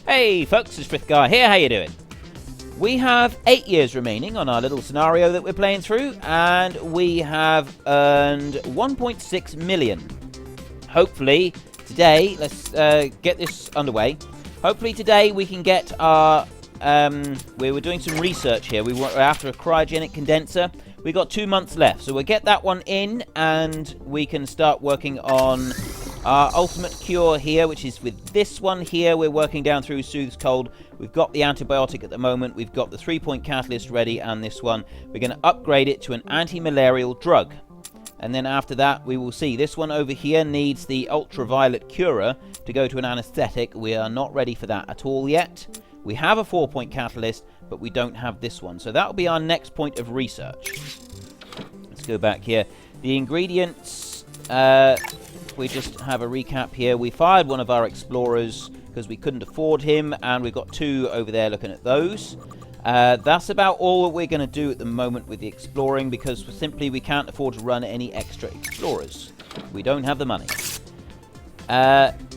Hey folks, it's Frithgar here, how you doing? We have 8 years remaining on our little scenario that we're playing through, and we have earned 1.6 million. Hopefully today, let's get this underway. Hopefully today we can get our, we were doing some research here. We were after a cryogenic condenser. We got 2 months left, so we'll get that one in, and we can start working on our ultimate cure here, which is with this one here. We're working down through Soothes Cold. We've got the antibiotic at the moment. We've got the 3-point catalyst ready, and this one, we're going to upgrade it to an anti-malarial drug. And then after that, we will see. This one over here needs the ultraviolet curer to go to an anesthetic. We are not ready for that at all yet. We have a 4-point catalyst, but we don't have this one. So that will be our next point of research. Let's go back here. The ingredients, we just have a recap here. We fired one of our explorers because we couldn't afford him, and we've got 2 over there looking at those. That's about all that we're going to do at the moment with the exploring, because simply we can't afford to run any extra explorers. We don't have the money.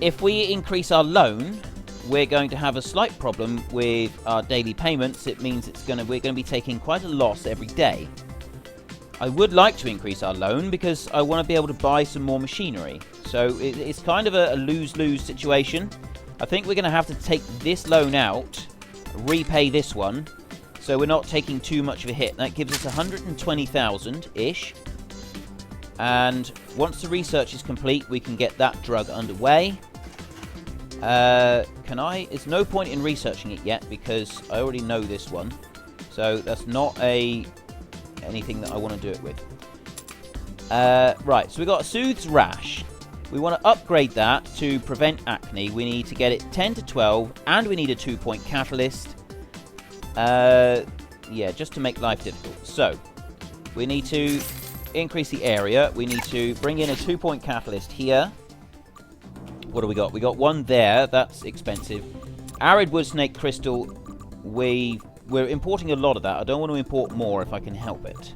If we increase our loan, we're going to have a slight problem with our daily payments. It means we're going to be taking quite a loss every day. I would like to increase our loan because I want to be able to buy some more machinery. So it's kind of a lose-lose situation. I think we're going to have to take this loan out, repay this one, so we're not taking too much of a hit. That gives us 120,000-ish. And once the research is complete, we can get that drug underway. There's no point in researching it yet because I already know this one. So that's not anything that I want to do it with. Right, so we've got a Soothes Rash. We want to upgrade that to prevent acne. We need to get it 10 to 12, and we need a 2-point catalyst. Yeah, just to make life difficult. So, we need to increase the area. We need to bring in a 2-point catalyst here. What do we got? We got one there. That's expensive. Arid wood snake crystal. We're importing a lot of that. I don't want to import more if I can help it.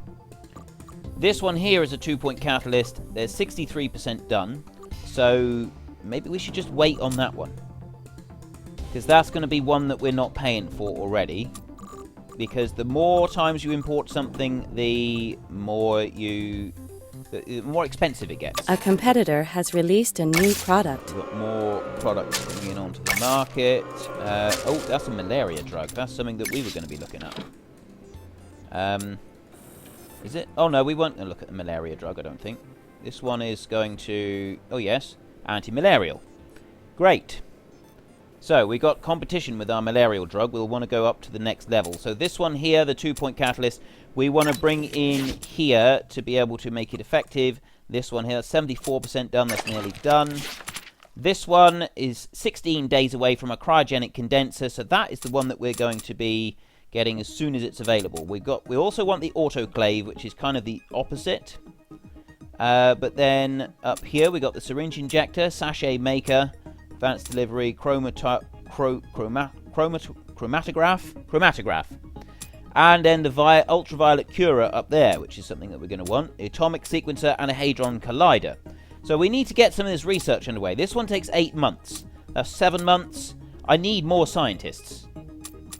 This one here is a 2-point catalyst. There's 63% done. So maybe we should just wait on that one, because that's going to be one that we're not paying for already. Because the more times you import something, the more expensive it gets. A competitor has released a new product. We've got more products coming in onto the market. Oh, that's a malaria drug. That's something that we were going to be looking at. Is it? Oh, no, we weren't going to look at the malaria drug, I don't think. This one is going to... Oh, yes. Anti-malarial. Great. So, we got competition with our malarial drug. We'll want to go up to the next level. So, this one here, the 2-point catalyst, we want to bring in here to be able to make it effective. This one here, 74% done. That's nearly done. This one is 16 days away from a cryogenic condenser. So, that is the one that we're going to be getting as soon as it's available. We also want the autoclave, which is kind of the opposite. But then up here we got the syringe injector, sachet maker, advanced delivery, chromatograph, and then the ultraviolet curer up there, which is something that we're going to want, the atomic sequencer, and a hadron collider. So we need to get some of this research underway. This one takes 8 months. That's 7 months. I need more scientists.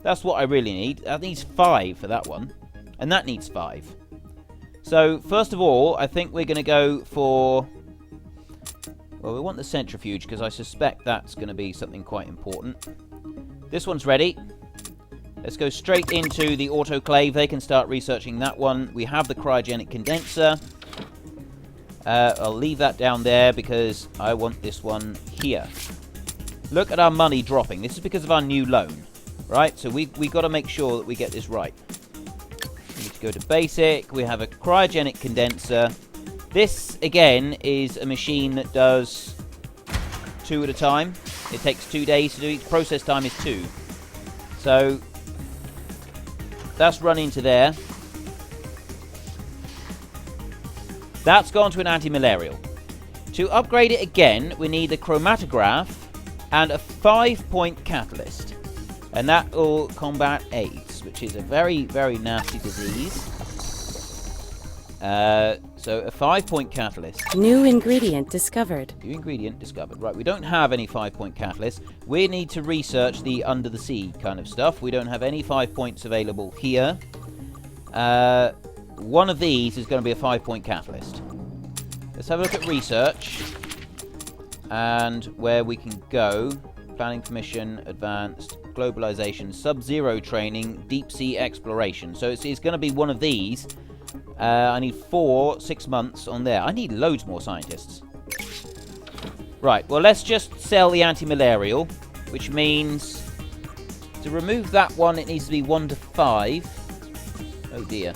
That's what I really need. That needs 5 for that one, and that needs 5. So, first of all, I think we're going to go for... Well, we want the centrifuge, because I suspect that's going to be something quite important. This one's ready. Let's go straight into the autoclave. They can start researching that one. We have the cryogenic condenser. I'll leave that down there, because I want this one here. Look at our money dropping. This is because of our new loan. Right? So, we've got to make sure that we get this right. Go to basic. We have a cryogenic condenser. This again is a machine that does 2 at a time. It takes 2 days to do. Each process time is 2. So that's run into there. That's gone to an anti-malarial. To upgrade it again, we need the chromatograph and a 5-point catalyst, and that will combat AIDS, which is a very, very nasty disease. so a 5-point catalyst. New ingredient discovered. New ingredient discovered. Right, we don't have any 5-point catalysts. We need to research the under the sea kind of stuff. We don't have any 5 points available here. One of these is going to be a 5-point catalyst. Let's have a look at research and where we can go. Planning permission, advanced, globalization, sub-zero training, deep sea exploration. So it's going to be one of these. I need 6 months on there. I need loads more scientists. Right, well, let's just sell the anti-malarial, which means to remove that one, it needs to be 1 to 5. Oh, dear.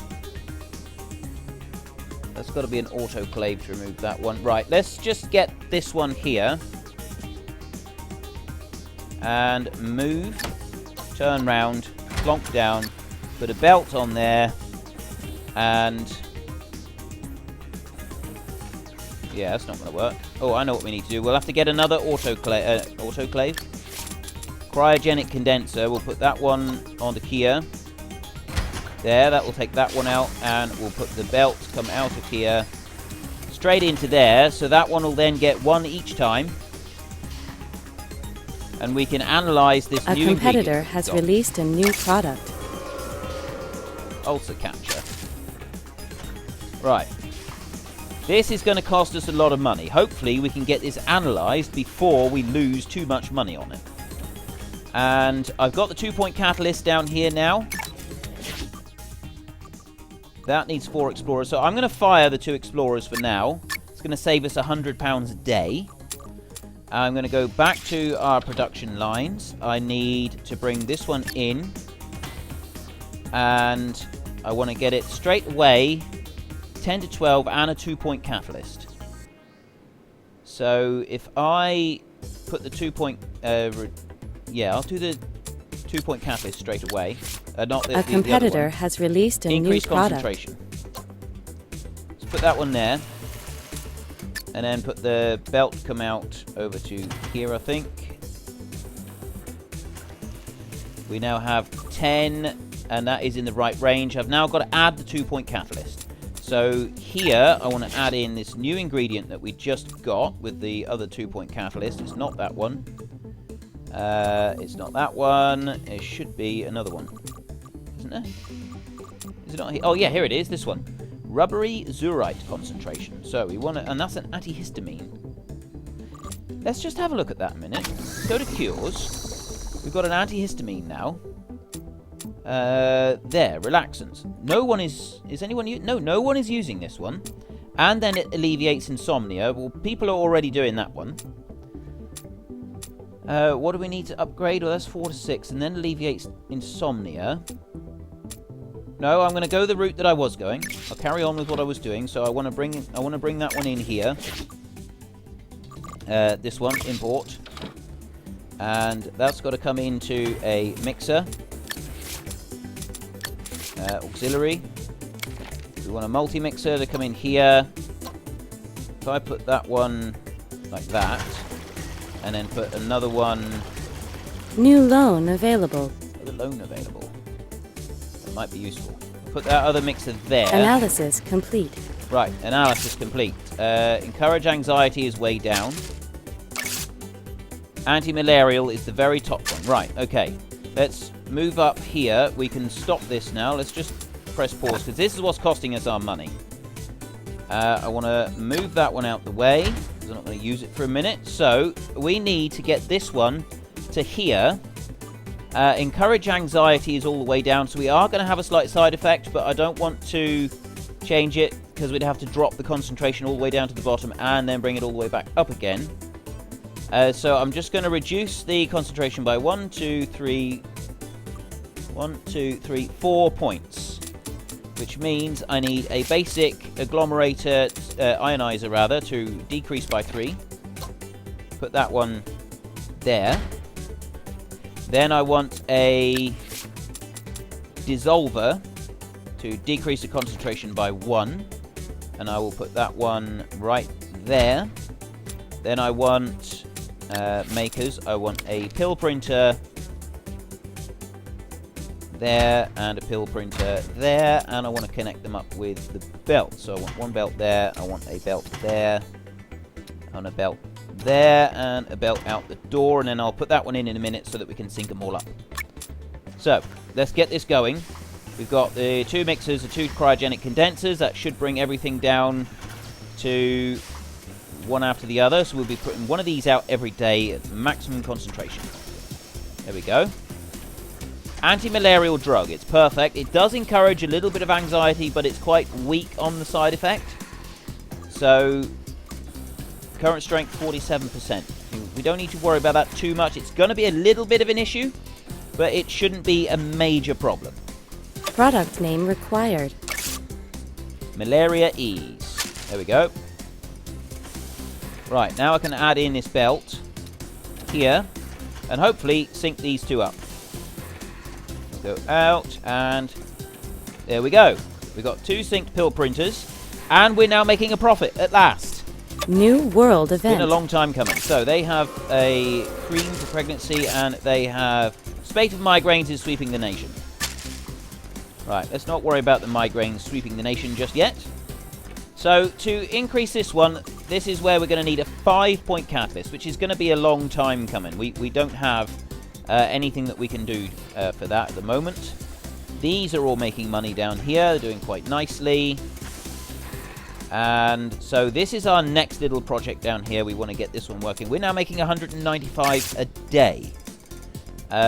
That's got to be an autoclave to remove that one. Right, let's just get this one here. And move. Turn round. Plonk down. Put a belt on there. And... yeah, that's not going to work. Oh, I know what we need to do. We'll have to get another autoclave. Cryogenic condenser. We'll put that one onto here. There, that will take that one out, and we'll put the belt come out of here straight into there, so that one will then get 1 each time, and we can analyze this new ingredient. A competitor has released a new product. Ulcer capture. Right. This is going to cost us a lot of money. Hopefully we can get this analyzed before we lose too much money on it. And I've got the 2-point catalyst down here now. That needs 4 explorers. So I'm going to fire the 2 explorers for now. It's going to save us £100 a day. I'm going to go back to our production lines. I need to bring this one in. And I want to get it straight away. 10 to 12 and a 2-point catalyst. So if I put the 2-point... yeah, I'll do the 2-point catalyst straight away. Not the, a competitor has released a Increased new product. concentration. Let's put that one there. And then put the belt come out over to here, I think. We now have 10, and that is in the right range. I've now got to add the 2-point catalyst. So here, I want to add in this new ingredient that we just got with the other 2-point catalyst. It's not that one. It's not that one. It should be another one. Isn't there? Is it not here? Oh, yeah, here it is. This one. Rubbery Zurite concentration. So we want to... and that's an antihistamine. Let's just have a look at that a minute. Go to cures. We've got an antihistamine now. There, relaxants. No one is... is anyone... no one is using this one. And then it alleviates insomnia. Well, people are already doing that one. What do we need to upgrade? Well, that's 4 to 6, and then alleviates insomnia. No, I'm going to go the route that I was going. I'll carry on with what I was doing. So I want to bring that one in here. This one, import, and that's got to come into a mixer. Auxiliary. We want a multi-mixer to come in here. If I put that one like that. And then put another one... new loan available. Another loan available. That might be useful. Put that other mixer there. Analysis complete. Right, analysis complete. Encourage anxiety is way down. Anti-malarial is the very top one. Right, okay. Let's move up here. We can stop this now. Let's just press pause, because this is what's costing us our money. I want to move that one out the way, because I'm not going to use it for a minute. So, we need to get this one to here. Encourage anxiety is all the way down, so we are going to have a slight side effect, but I don't want to change it, because we'd have to drop the concentration all the way down to the bottom, and then bring it all the way back up again. So, I'm just going to reduce the concentration by 4 points. Which means I need a basic agglomerator, ionizer rather, to decrease by 3. Put that one there. Then I want a dissolver to decrease the concentration by 1. And I will put that one right there. Then I want makers. I want a pill printer there, and a pill printer there, and I want to connect them up with the belt. So I want one belt there, I want a belt there, and a belt there, and a belt out the door, and then I'll put that one in a minute so that we can sync them all up. So, let's get this going. We've got the 2 mixers, the 2 cryogenic condensers. That should bring everything down to one after the other. So we'll be putting one of these out every day at maximum concentration. There we go. Anti-malarial drug. It's perfect. It does encourage a little bit of anxiety, but it's quite weak on the side effect. So, current strength 47%. We don't need to worry about that too much. It's going to be a little bit of an issue, but it shouldn't be a major problem. Product name required. Malaria Ease. There we go. Right, now I can add in this belt here and hopefully sync these 2 up. Go out, and there we go. We've got 2 synced pill printers, and we're now making a profit at last. New world It's been a event. long time coming. So they have a cream for pregnancy, and they have spate of migraines is sweeping the nation. Right, let's not worry about the migraines sweeping the nation just yet. So to increase this one, this is where we're going to need a 5-point catalyst, which is going to be a long time coming. We don't have anything that we can do for that at the moment. These are all making money down here. They're doing quite nicely. And so this is our next little project down here. We want to get this one working. We're now making 195 a day.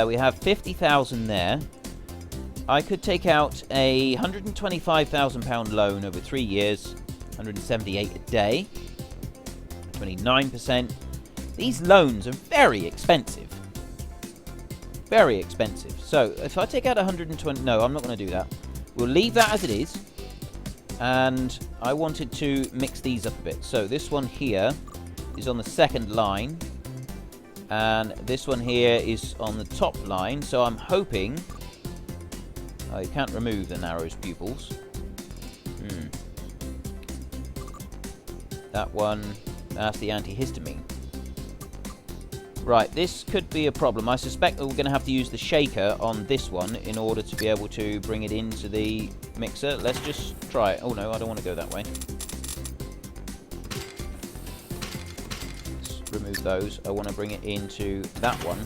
We have 50,000 there. I could take out a £125,000 loan over 3 years. 178 a day. 29%. These loans are very expensive. Very expensive. So, if I take out 120... No, I'm not going to do that. We'll leave that as it is. And I wanted to mix these up a bit. So, this one here is on the second line. And this one here is on the top line. So, I'm hoping... I can't remove the narrowest pupils. That one... That's the antihistamine. Right, this could be a problem. I suspect that we're going to have to use the shaker on this one in order to be able to bring it into the mixer. Let's just try it. Oh no, I don't want to go that way. Let's remove those. I want to bring it into that one.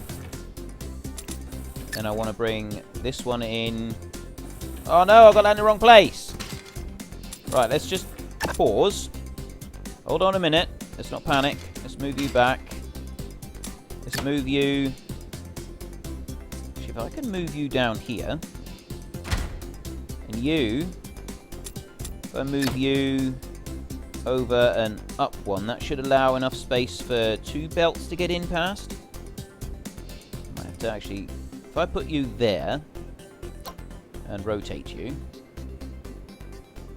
And I want to bring this one in. Oh no, I got that in the wrong place. Right, let's just pause. Hold on a minute. Let's not panic. Let's move you back. Let's move you... Actually, if I can move you down here... And you... If I move you over and up one, that should allow enough space for 2 belts to get in past. I might have to actually... If I put you there... And rotate you...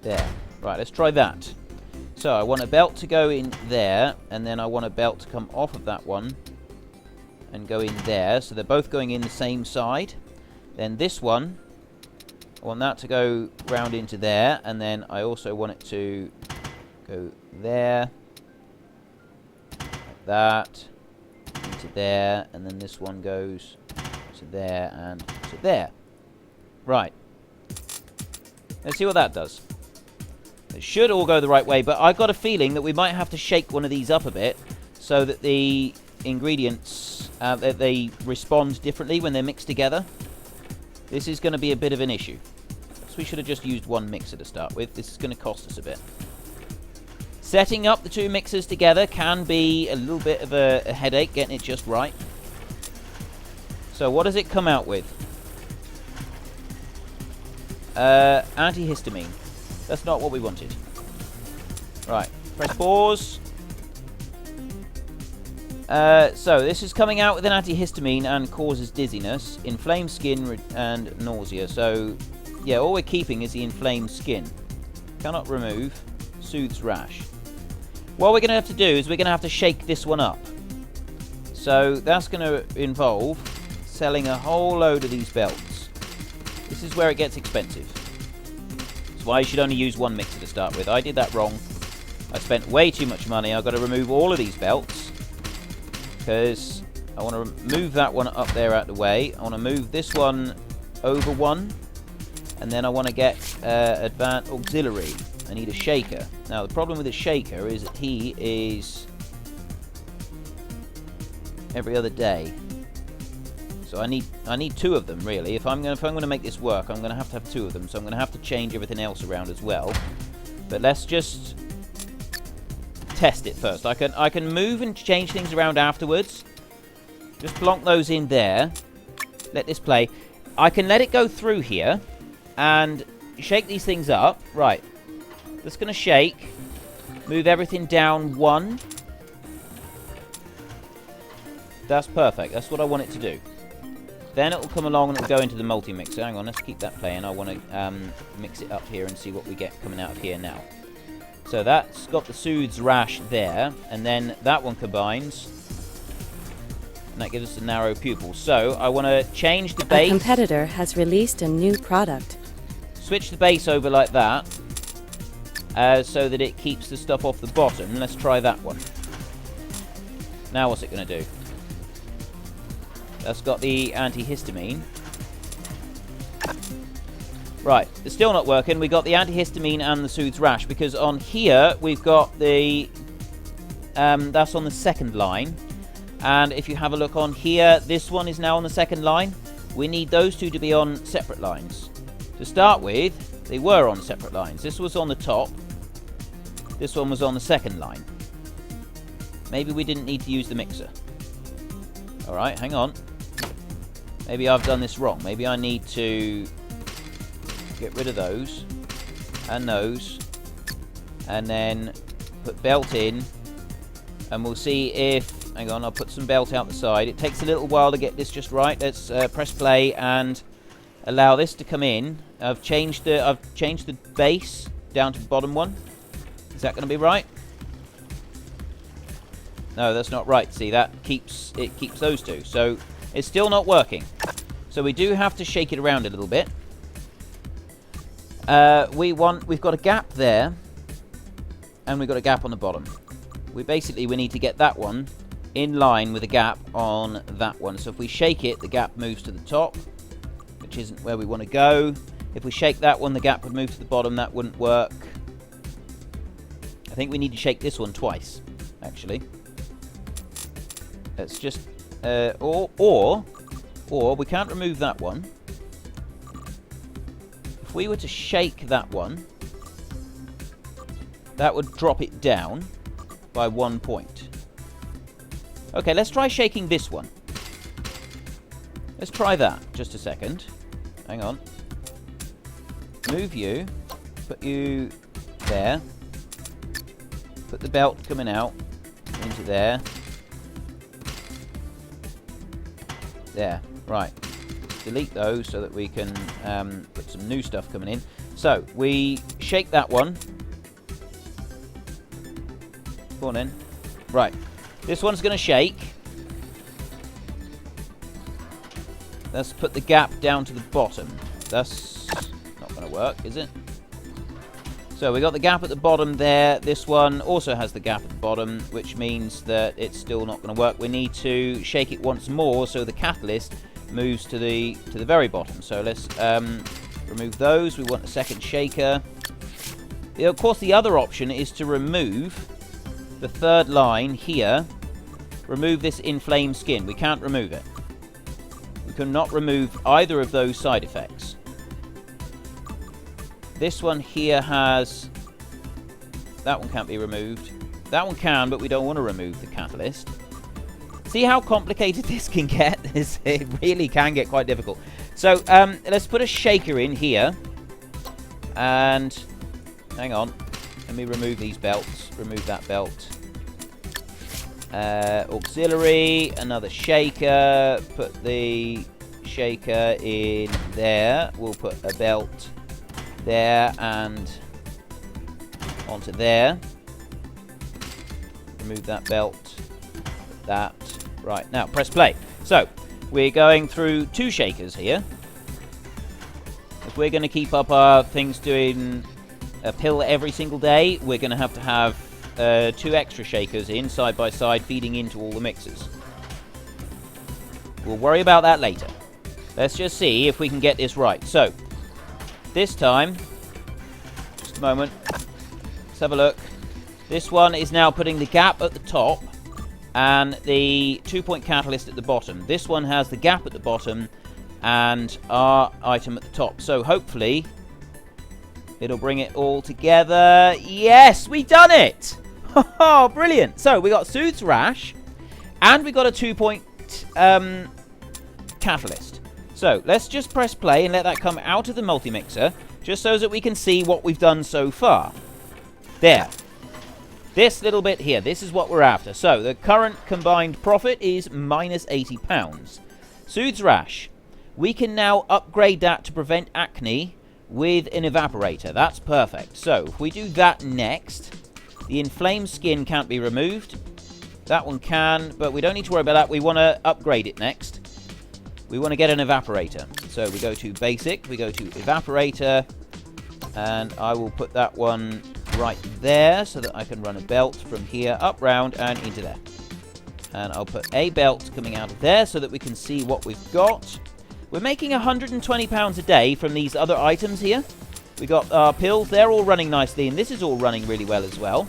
There. Right, let's try that. So, I want a belt to go in there, and then I want a belt to come off of that one and go in there. So they're both going in the same side. Then this one, I want that to go round into there, and then I also want it to go there, like that, into there, and then this one goes to there and to there. Right. Let's see what that does. It should all go the right way, but I've got a feeling that we might have to shake one of these up a bit so that the ingredients, that they respond differently when they're mixed together. This is going to be a bit of an issue. So we should have just used one mixer to start with. This is going to cost us a bit. Setting up the 2 mixers together can be a little bit of a headache, getting it just right. So what does it come out with? Antihistamine. That's not what we wanted. Right, press pause. So this is coming out with an antihistamine and causes dizziness, inflamed skin and nausea. So yeah, all we're keeping is the inflamed skin. Cannot remove. Soothes rash. What we're going to have to do is we're going to have to shake this one up. So that's going to involve selling a whole load of these belts. This is where it gets expensive. That's why you should only use one mixer to start with. I did that wrong. I spent way too much money. I've got to remove all of these belts because I want to move that one up there out the way. I want to move this one over 1. And then I want to get advanced auxiliary. I need a shaker. Now, the problem with a shaker is that he is every other day. So I need 2 of them, really. If I'm going to make this work, I'm going to have 2 of them. So I'm going to have to change everything else around as well. But let's just test it first. I can move and change things around afterwards. Just plonk those in there. Let this play. I can let it go through here and shake these things up. Right. Just going to shake. Move everything down 1. That's perfect. That's what I want it to do. Then it will come along and it will go into the multi-mixer. Hang on, let's keep that playing. I want to mix it up here and see what we get coming out of here now. So that's got the Soothes Rash there. And then that one combines. And that gives us a narrow pupil. So I want to change the base. A competitor has released a new product. Switch the base over like that. So that it keeps the stuff off the bottom. Let's try that one. Now what's it going to do? That's got the antihistamine. Right, it's still not working. We got the antihistamine and the Soothes Rash because on here we've got the that's on the 2nd line. And if you have a look on here, this one is now on the 2nd line. We need those 2 to be on separate lines. To start with, they were on separate lines. This was on the top. This one was on the 2nd line. Maybe we didn't need to use the mixer. Alright, hang on. Maybe I've done this wrong. Maybe I need to get rid of those. And those. And then put belt in. And we'll see if... Hang on, I'll put some belt out the side. It takes a little while to get this just right. Let's press play and allow this to come in. I've changed the base down to the bottom one. Is that going to be right? No, that's not right. See, that keeps those 2. So it's still not working. So we do have to shake it around a little bit. We've got a gap there, and we've got a gap on the bottom. We need to get that one in line with a gap on that one. So if we shake it, the gap moves to the top, which isn't where we want to go. If we shake that one, the gap would move to the bottom. That wouldn't work. I think we need to shake this one twice, actually. Let's just, or we can't remove that one. If we were to shake that one, that would drop it down by 1 point. Okay, let's try shaking this one. Let's try that. Just a second. Hang on. Move you. Put you there. Put the belt coming out into there. There. Right. Delete those so that we can put some new stuff coming in. So, we shake that one. Go on in. Right. This one's going to shake. Let's put the gap down to the bottom. That's not going to work, is it? So we got the gap at the bottom there. This one also has the gap at the bottom, which means that it's still not going to work. We need to shake it once more so the catalyst moves to the very bottom. So let's remove those. We want a second shaker. Of course, the other option is to remove the 3rd line here. Remove this inflamed skin. We can't remove it. We cannot remove either of those side effects. This one here has... That one can't be removed. That one can, but we don't want to remove the catalyst. See how complicated this can get? It really can get quite difficult. So, let's put a shaker in here. And... Hang on. Let me remove these belts. Remove that belt. Auxiliary. Another shaker. Put the shaker in there. We'll put a belt there and onto there. Remove that belt. Put that. Right, now press play. So, we're going through 2 shakers here. If we're going to keep up our things doing a pill every single day, we're going to have 2 extra shakers in side by side feeding into all the mixers. We'll worry about that later. Let's just see if we can get this right. So, this time, just a moment, let's have a look. This one is now putting the gap at the top and the 2-point catalyst at the bottom. This one has the gap at the bottom and our item at the top. So, hopefully, it'll bring it all together. Yes, we done it! Oh, brilliant. So, we got Soothes Rash and we got a 2-point catalyst. So, let's just press play and let that come out of the multi-mixer, just so that we can see what we've done so far. There. This little bit here, this is what we're after. So, the current combined profit is minus £80. Soothes Rash. We can now upgrade that to prevent acne with an evaporator. That's perfect. So, if we do that next, the inflamed skin can't be removed. That one can, but we don't need to worry about that. We want to upgrade it next. We want to get an evaporator. So we go to basic, we go to evaporator, and I will put that one right there so that I can run a belt from here up round and into there. And I'll put a belt coming out of there so that we can see what we've got. We're making £120 a day from these other items here. We got our pills, they're all running nicely, and this is all running really well as well.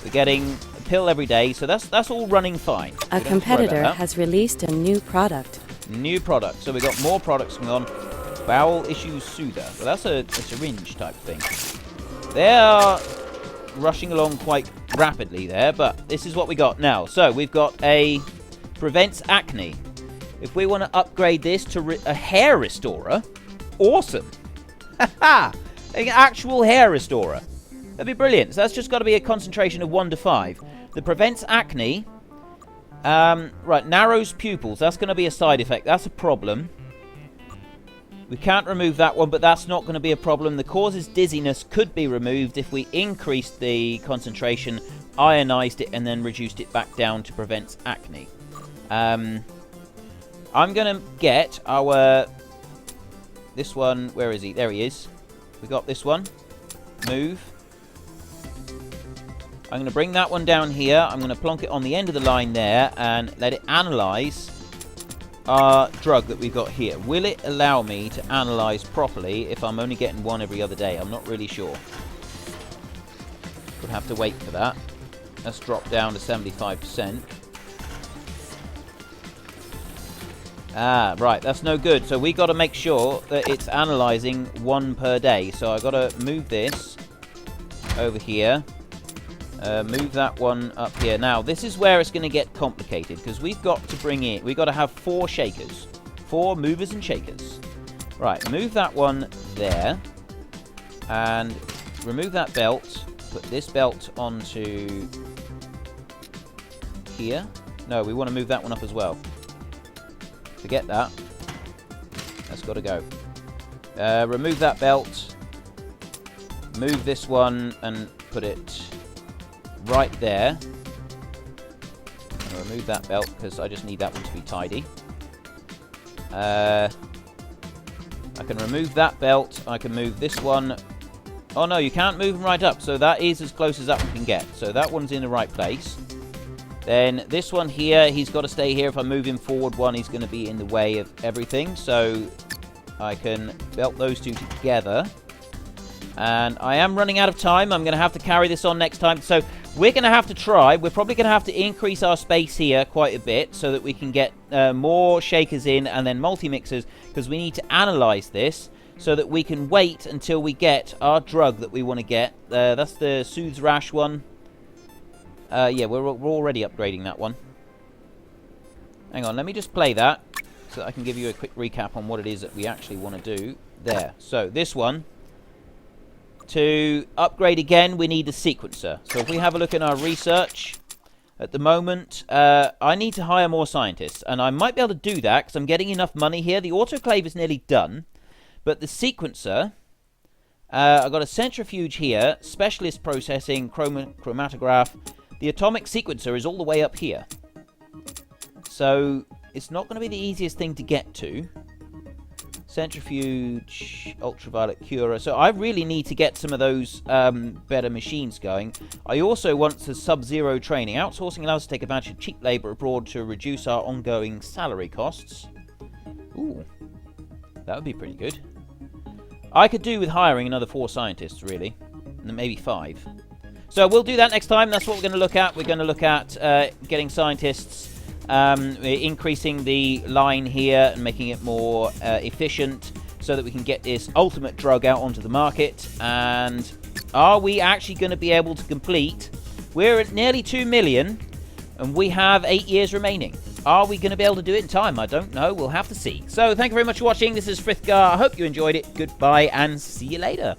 We're getting a pill every day, so that's all running fine. A competitor has released a new product. New product. So we got more products coming on. Bowel Issues Soother. Well, that's a syringe type thing. They are rushing along quite rapidly there, but this is what we got now. So we've got a prevents acne. If we want to upgrade this to a hair restorer, awesome. Haha! An actual hair restorer. That'd be brilliant. So that's just got to be a concentration of 1 to 5. The prevents acne. Right, narrows pupils. That's going to be a side effect. That's a problem. We can't remove that one, but that's not going to be a problem. The causes dizziness could be removed if we increased the concentration, ionized it, and then reduced it back down to prevent acne. I'm going to get our... This one, where is he? There he is. We got this one. Move. I'm going to bring that one down here. I'm going to plonk it on the end of the line there and let it analyze our drug that we've got here. Will it allow me to analyze properly if I'm only getting one every other day? I'm not really sure. Would have to wait for that. Let's drop down to 75%. Ah, right. That's no good. So we got to make sure that it's analyzing 1 per day. So I've got to move this over here. Move that one up here. Now, this is where it's going to get complicated, because we've got to bring in... We've got to have 4 shakers. 4 movers and shakers. Right, move that one there. And remove that belt. Put this belt onto... here. No, we want to move that one up as well. Forget that. That's got to go. Remove that belt. Move this one and put it... right there. I'm going to remove that belt because I just need that one to be tidy. I can remove that belt. I can move this one. Oh no, you can't move them right up. So that is as close as that one can get. So that one's in the right place. Then this one here, he's got to stay here. If I move him forward one, he's going to be in the way of everything. So I can belt those two together. And I am running out of time. I'm going to have to carry this on next time. So we're going to have to try. We're probably going to have to increase our space here quite a bit so that we can get more shakers in and then multi-mixers, because we need to analyze this so that we can wait until we get our drug that we want to get. That's the Soothes Rash one. Yeah, we're already upgrading that one. Hang on, let me just play that so that I can give you a quick recap on what it is that we actually want to do. There. So this one. To upgrade again, we need the sequencer. So if we have a look in our research, at the moment, I need to hire more scientists. And I might be able to do that because I'm getting enough money here. The autoclave is nearly done. But the sequencer, I've got a centrifuge here, specialist processing, chromatograph. The atomic sequencer is all the way up here. So it's not going to be the easiest thing to get to. Centrifuge, ultraviolet curer. So I really need to get some of those better machines going. I also want the sub-zero training. Outsourcing allows us to take advantage of cheap labour abroad to reduce our ongoing salary costs. Ooh, That would be pretty good. I could do with hiring another 4 scientists, really. And maybe 5. So we'll do that next time. That's what we're going to look at. We're going to look at getting scientists, increasing the line here and making it more efficient so that we can get this ultimate drug out onto the market. And are we actually going to be able to complete? We're at nearly 2 million and we have 8 years remaining. Are we going to be able to do it in time? I don't know. We'll have to see. So thank you very much for watching. This is Frithgar. I hope you enjoyed it. Goodbye and see you later.